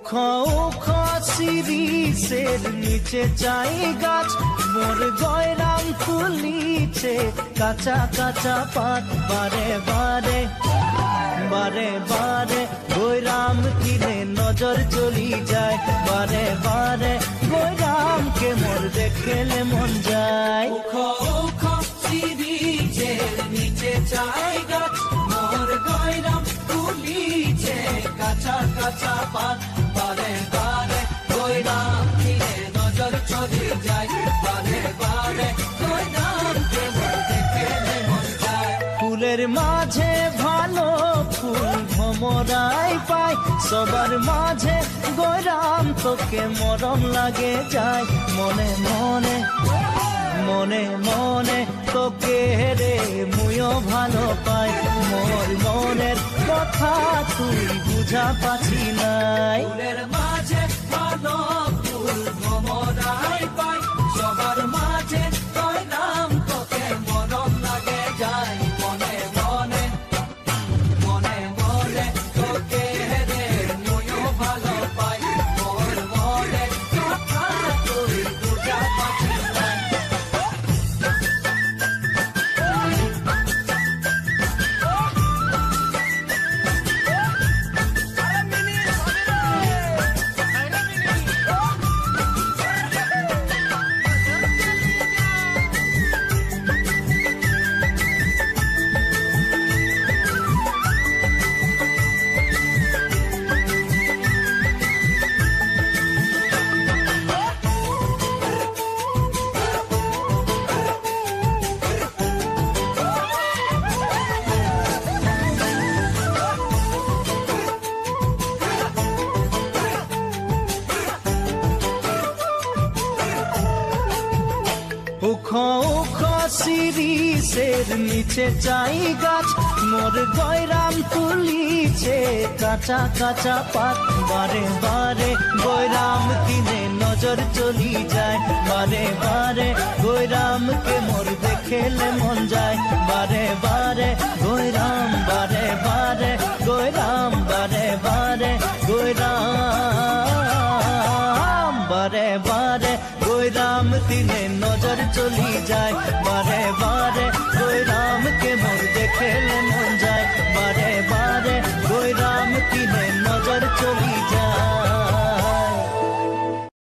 উখো উখো শিরিষের নিচে চাই গাছ, মোর গয়রাম তুলিছে কাঁচা কাঁচা পাত। বারে বারে বারে বারে গয়রাম কিনে নজর চলি যায়, বারে বারে গয়রামকে মোর দেখলে মন যায়। উখো উখো শিরিষের নিচে চাই গাছ, মোর গয়রাম তুলিছে কাঁচা কাঁচা পাত। বারে বারে গয়রাম কিনে নজর চলি যায়, বারে বারে গয়রামকে মোর দেখলে মন যায়। ফুলের মাঝে ভালো ফুল ভমরাই পাই, সবার মাঝে গয়রাম তোকে মরম লাগে যায়। মনে মনে মনে মনে তোকে রে মুইও ভালো পাই, মোর মনের কথা তুই বুঝা পাছি নাই। ফুলের মাঝে ভালো ফুল ভমরাই পাই, সবার মাঝে গয়রাম তোকে মরম লাগে যায়। মনে মনে মনে মনে তোকে রে মুইও ভালো পাই, মোর মনের কথা তুই বুঝা পাছি নাই। উখো উখো শিরিষের নিচে চাই গাছ, মোর গয়রাম তুলিছে কাঁচা কাঁচা পাত। বারে বারে গয়রাম কিনে নজর চলি যায়, বারে বারে গয়রামকে মোর দেখলে মন যায়। বারে বারে গয়রাম, বারে বারে গয়রাম, বারে বারে গয়রাম, বারে বারে গয়রাম দিনে নজর চলি যায়, বারে বারে গয়রামকে মোর দেখলে মন যায়, বারে বারে গয়রাম দিনে নজর চলি যায়।